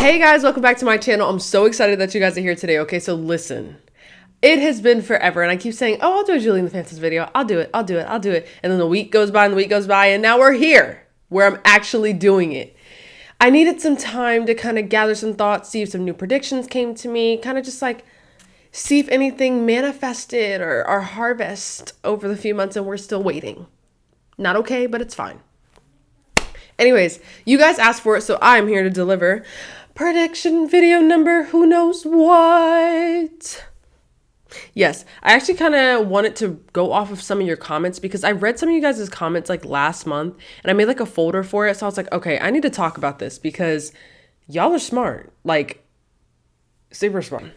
Hey guys, welcome back to my channel. I'm so excited that you guys are here today. Okay, so listen. It has been forever, and I keep saying, oh, I'll do a Julie and the Phantoms video. I'll do it. And then the week goes by, and now we're here, where I'm actually doing it. I needed some time to kind of gather some thoughts, see if some new predictions came to me, kind of just like see if anything manifested or harvest over the few months, and we're still waiting. Not okay, but it's fine. Anyways, you guys asked for it, so I'm here to deliver prediction video number who knows what. Yes, I actually kind of wanted to go off of some of your comments because I read some of you guys' comments like last month and I made like a folder for it. So I was like, okay, I need to talk about this because y'all are smart, like super smart.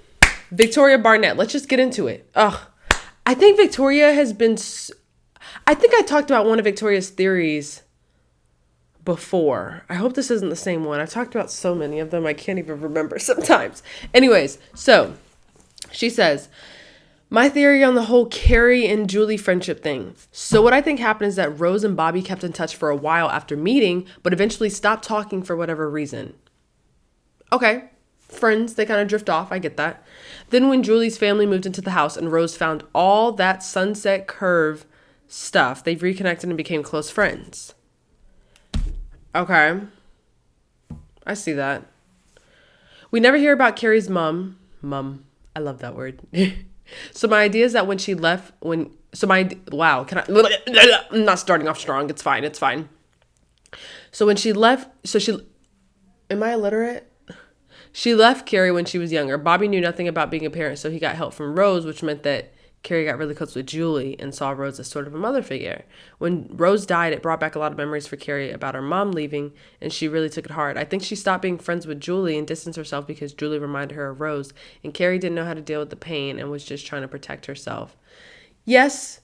Victoria Barnett, let's just get into it. I think Victoria has been, I think I talked about one of Victoria's theories before. I hope this isn't the same one. I've talked about so many of them, I can't even remember sometimes. Anyways, so she says, my theory on the whole Carrie and Julie friendship thing. So what I think happened is that Rose and Bobby kept in touch for a while after meeting, but eventually stopped talking for whatever reason. Okay, friends, they kind of drift off. I get that. Then when Julie's family moved into the house and Rose found all that Sunset Curve stuff, they reconnected and became close friends. Okay, I see that. We never hear about Carrie's mom. I love that word. So my idea is that when she left, I'm not starting off strong. It's fine. So when she left, am I illiterate? She left Carrie when she was younger. Bobby knew nothing about being a parent, so he got help from Rose, which meant that Carrie got really close with Julie and saw Rose as sort of a mother figure. When Rose died, it brought back a lot of memories for Carrie about her mom leaving, and she really took it hard. I think she stopped being friends with Julie and distanced herself because Julie reminded her of Rose, and Carrie didn't know how to deal with the pain and was just trying to protect herself. Yes,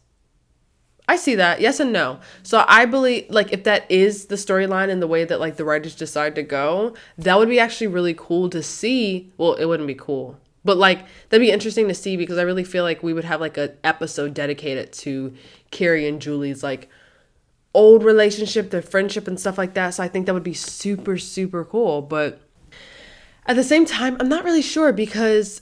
I see that. Yes and no. So I believe, like, if that is the storyline and the way that, like, the writers decide to go, that would be actually really cool to see. Well, it wouldn't be cool. But, like, that'd be interesting to see because I really feel like we would have, like, an episode dedicated to Carrie and Julie's, like, old relationship, their friendship and stuff like that. So I think that would be super, super cool. But at the same time, I'm not really sure because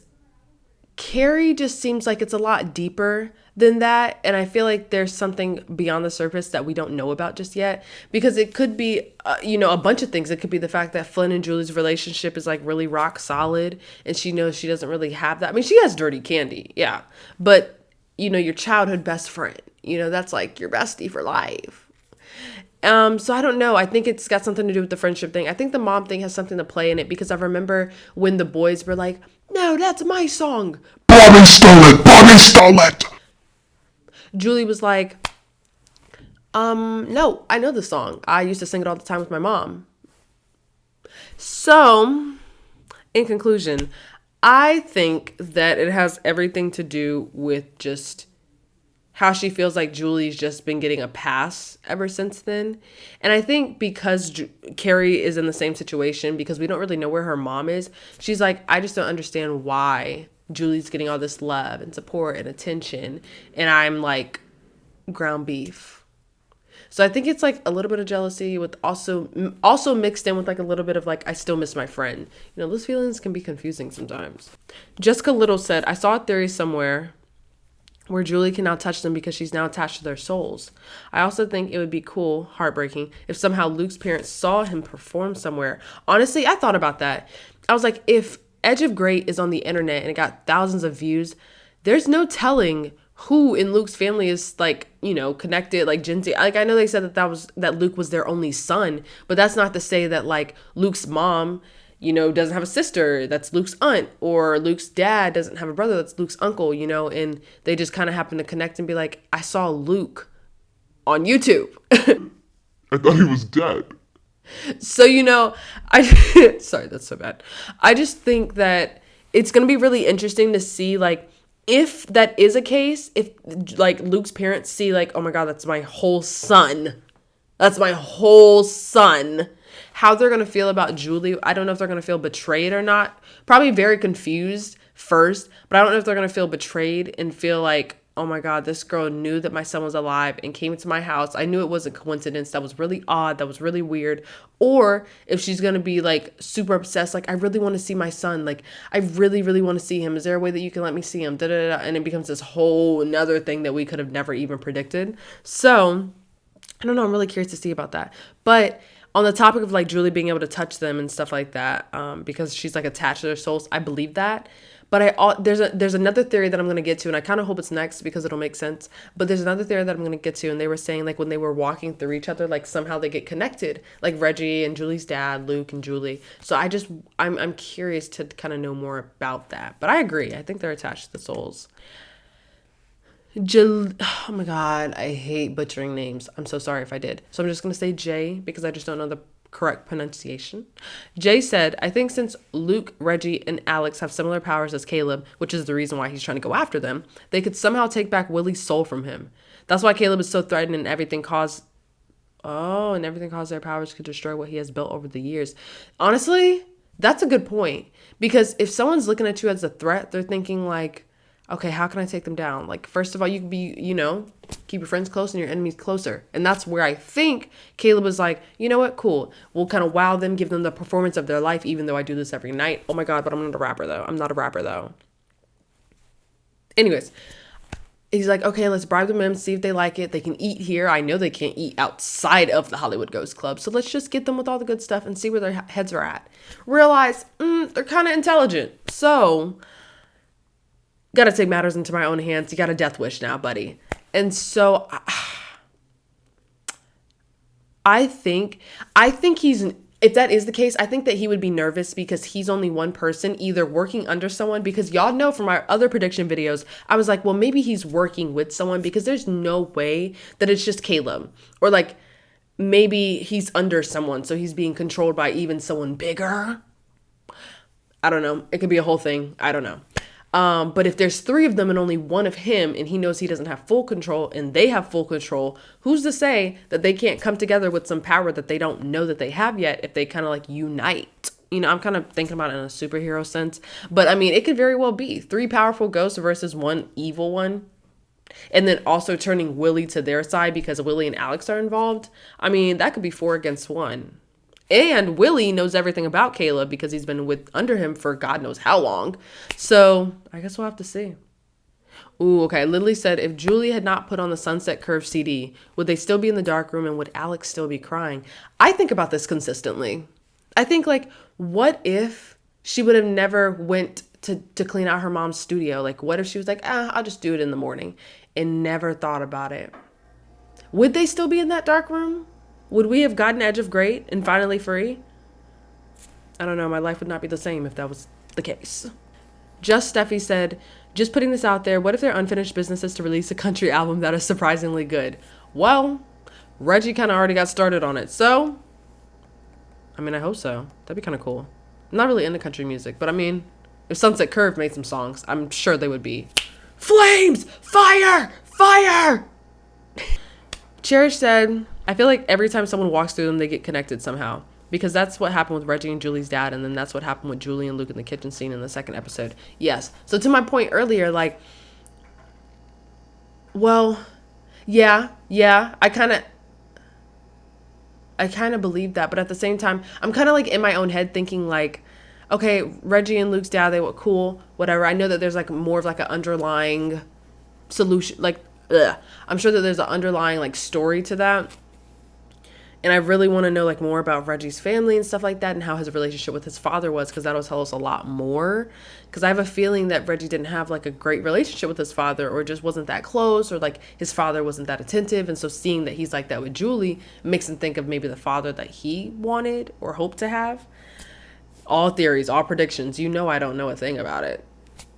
Carrie just seems like it's a lot deeper than that. And I feel like there's something beyond the surface that we don't know about just yet, because it could be, a bunch of things. It could be the fact that Flynn and Julie's relationship is like really rock solid and she knows she doesn't really have that. I mean, she has dirty candy. Yeah. But your childhood best friend, that's like your bestie for life. So I don't know. I think it's got something to do with the friendship thing. I think the mom thing has something to play in it because I remember when the boys were like, no, that's my song. Bobby stole it. Julie was like, no, I know the song. I used to sing it all the time with my mom. So, in conclusion, I think that it has everything to do with just how she feels like Julie's just been getting a pass ever since then. And I think because Carrie is in the same situation, because we don't really know where her mom is, she's like, I just don't understand why Julie's getting all this love and support and attention, and I'm like ground beef. So I think it's like a little bit of jealousy with also mixed in with like a little bit of like, I still miss my friend. Those feelings can be confusing sometimes. Jessica Little said, I saw a theory somewhere where Julie can now touch them because she's now attached to their souls. I also think it would be cool, heartbreaking, if somehow Luke's parents saw him perform somewhere. Honestly, I thought about that. I was like, if Edge of Great is on the internet and it got thousands of views, there's no telling who in Luke's family is like, connected, like Gen Z. Like, I know they said that Luke was their only son, but that's not to say that like Luke's mom, doesn't have a sister that's Luke's aunt, or Luke's dad doesn't have a brother that's Luke's uncle, and they just kind of happen to connect and be like, I saw Luke on YouTube. I thought he was dead. So, sorry, that's so bad. I just think that it's going to be really interesting to see, like, if that is a case, if like Luke's parents see like, oh my God, that's my whole son, how they're going to feel about Julie. I don't know if they're going to feel betrayed or not. Probably very confused first, but I don't know if they're going to feel betrayed and feel like, oh my God, this girl knew that my son was alive and came into my house. I knew it wasn't coincidence. That was really odd. That was really weird. Or if she's going to be like super obsessed, like, I really want to see my son. Like, I really, really want to see him. Is there a way that you can let me see him? Da, da, da. And it becomes this whole another thing that we could have never even predicted. So I don't know. I'm really curious to see about that. But on the topic of like Julie being able to touch them and stuff like that, because she's like attached to their souls, I believe that. But there's another theory that I'm going to get to, and I kind of hope it's next because it'll make sense. But there's another theory that I'm going to get to, and they were saying like when they were walking through each other, like somehow they get connected, like Reggie and Julie's dad, Luke and Julie. So I'm curious to kind of know more about that. But I agree. I think they're attached to the souls. Oh my God, I hate butchering names. I'm so sorry if I did. So I'm just going to say Jay because I just don't know the correct pronunciation. Jay said, I think since Luke, Reggie, and Alex have similar powers as Caleb, which is the reason why he's trying to go after them, they could somehow take back Willie's soul from him. That's why Caleb is so threatened and everything caused their powers could destroy what he has built over the years. Honestly, that's a good point. Because if someone's looking at you as a threat, they're thinking like, okay, how can I take them down? Like, first of all, you can be, keep your friends close and your enemies closer. And that's where I think Caleb was like, you know what? Cool. We'll kind of wow them, give them the performance of their life, even though I do this every night. Oh my God, but I'm not a rapper though. Anyways, he's like, okay, let's bribe them in, see if they like it. They can eat here. I know they can't eat outside of the Hollywood Ghost Club. So let's just get them with all the good stuff and see where their heads are at. Realize they're kind of intelligent. So gotta take matters into my own hands. You got a death wish now, buddy. And so I think if that is the case, I think that he would be nervous because he's only one person either working under someone, because y'all know from our other prediction videos, I was like, well, maybe he's working with someone because there's no way that it's just Caleb, or like maybe he's under someone. So he's being controlled by even someone bigger. I don't know. It could be a whole thing. I don't know. But if there's 3 of them and only 1 of him, and he knows he doesn't have full control and they have full control, who's to say that they can't come together with some power that they don't know that they have yet if they kind of like unite? I'm kind of thinking about it in a superhero sense, but I mean, it could very well be 3 powerful ghosts versus 1 evil one. And then also turning Willie to their side because Willie and Alex are involved. I mean, that could be 4 against 1. And Willie knows everything about Caleb because he's been under him for God knows how long. So I guess we'll have to see. Ooh, okay. Lily said, if Julie had not put on the Sunset Curve CD, would they still be in the dark room and would Alex still be crying? I think about this consistently. I think like, what if she would have never went to clean out her mom's studio? Like, what if she was like, I'll just do it in the morning and never thought about it? Would they still be in that dark room? Would we have gotten Edge of Great and finally free? I don't know. My life would not be the same if that was the case. Just Steffi said, just putting this out there, what if their unfinished business is to release a country album that is surprisingly good? Well, Reggie kind of already got started on it. So, I mean, I hope so. That'd be kind of cool. I'm not really into country music, but I mean, if Sunset Curve made some songs, I'm sure they would be. Flames! Fire! Fire! Cherish said, I feel like every time someone walks through them, they get connected somehow. Because that's what happened with Reggie and Julie's dad. And then that's what happened with Julie and Luke in the kitchen scene in the 2nd episode. Yes. So to my point earlier, like, well, yeah. I kind of believe that. But at the same time, I'm kind of like in my own head thinking like, okay, Reggie and Luke's dad, they were cool, whatever. I know that there's like more of like an underlying solution, like, I'm sure that there's an underlying like story to that. And I really want to know like more about Reggie's family and stuff like that and how his relationship with his father was, because that'll tell us a lot more. Because I have a feeling that Reggie didn't have like a great relationship with his father, or just wasn't that close, or like his father wasn't that attentive. And so seeing that he's like that with Julie makes him think of maybe the father that he wanted or hoped to have. All theories, all predictions. I don't know a thing about it.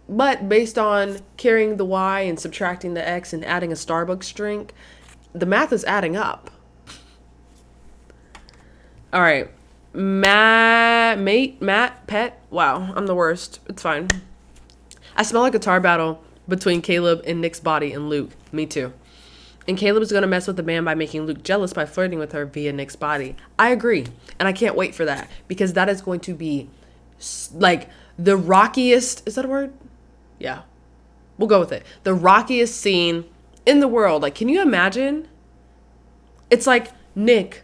But based on carrying the Y and subtracting the X and adding a Starbucks drink, the math is adding up. All right. Matt, Pet. Wow, I'm the worst. It's fine. I smell a guitar battle between Caleb and Nick's body and Luke. Me too. And Caleb is going to mess with the man by making Luke jealous by flirting with her via Nick's body. I agree. And I can't wait for that, because that is going to be like the rockiest. Is that a word? Yeah. we'll go with it. The rockiest scene in the world. Like, can you imagine? It's like Nick,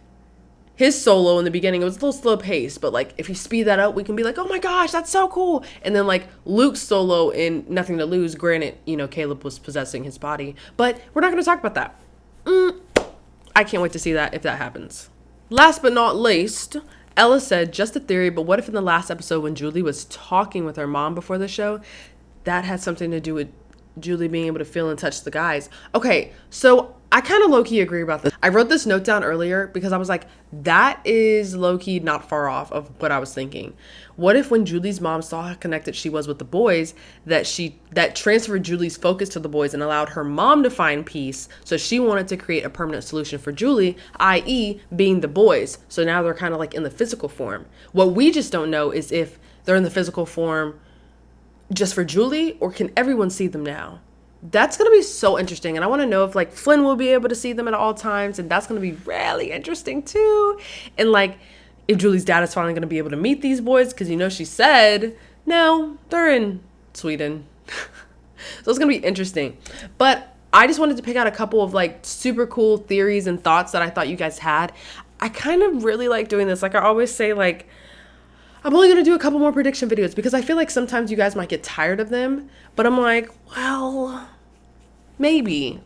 his solo in the beginning, it was a little slow pace, but like if you speed that up, we can be like, oh my gosh, that's so cool. And then like Luke's solo in Nothing to Lose, granted, you know, Caleb was possessing his body, but we're not going to talk about that. I can't wait to see that if that happens. Last but not least, Ella said, just a theory, but what if in the last episode when Julie was talking with her mom before the show, that had something to do with Julie being able to feel and touch the guys? Okay, so I kind of low-key agree about this. I wrote this note down earlier because I was like, that is low-key not far off of what I was thinking. What if when Julie's mom saw how connected she was with the boys, that transferred Julie's focus to the boys and allowed her mom to find peace, so she wanted to create a permanent solution for Julie, i.e. being the boys. So now they're kind of like in the physical form. What we just don't know is if they're in the physical form just for Julie, or can everyone see them now? That's going to be so interesting. And I want to know if like Flynn will be able to see them at all times. And that's going to be really interesting too. And like if Julie's dad is finally going to be able to meet these boys. Because, you know, she said, no, they're in Sweden. So it's going to be interesting. But I just wanted to pick out a couple of like super cool theories and thoughts that I thought you guys had. I kind of really like doing this. Like I always say, like, I'm only going to do a couple more prediction videos because I feel like sometimes you guys might get tired of them, but I'm like, well, maybe.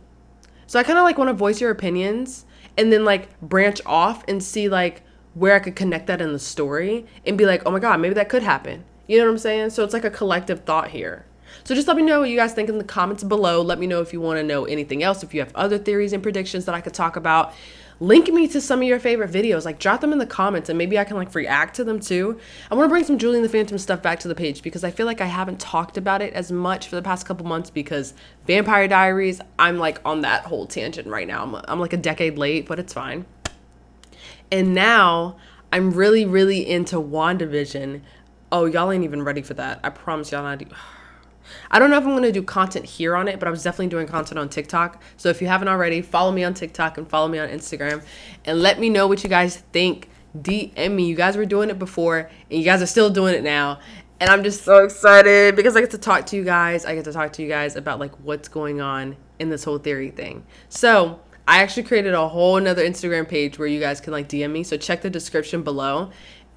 So I kind of like want to voice your opinions and then like branch off and see like where I could connect that in the story and be like, oh my God, maybe that could happen. You know what I'm saying? So it's like a collective thought here. So just let me know what you guys think in the comments below. Let me know if you want to know anything else, if you have other theories and predictions that I could talk about. Link me to some of your favorite videos. Like drop them in the comments and maybe I can like react to them too. I want to bring some Julie and the Phantom stuff back to the page because I feel like I haven't talked about it as much for the past couple months because Vampire Diaries, I'm like on that whole tangent right now. I'm like a decade late, but it's fine. And now I'm really, really into WandaVision. Oh, y'all ain't even ready for that. I promise y'all not. I don't know if I'm going to do content here on it, but I was definitely doing content on TikTok. So if you haven't already, follow me on TikTok and follow me on Instagram and let me know what you guys think. DM me. You guys were doing it before and you guys are still doing it now. And I'm just so excited because I get to talk to you guys. I get to talk to you guys about like what's going on in this whole theory thing. So I actually created a whole nother Instagram page where you guys can like DM me. So check the description below.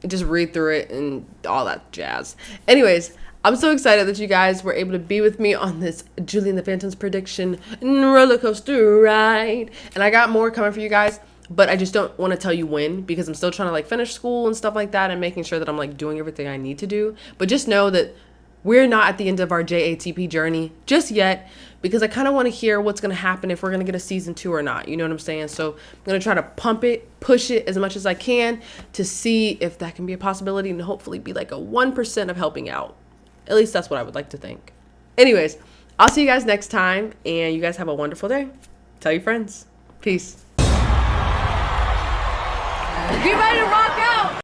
Just read through it and all that jazz. Anyways, I'm so excited that you guys were able to be with me on this Julie and the Phantom's prediction roller coaster ride. And I got more coming for you guys, but I just don't want to tell you when because I'm still trying to like finish school and stuff like that and making sure that I'm like doing everything I need to do. But just know that we're not at the end of our JATP journey just yet because I kind of want to hear what's going to happen if we're going to get a season 2 or not. You know what I'm saying? So I'm going to try to pump it, push it as much as I can to see if that can be a possibility and hopefully be like a 1% of helping out. At least that's what I would like to think. Anyways, I'll see you guys next time, and you guys have a wonderful day. Tell your friends. Peace. Get ready to rock out!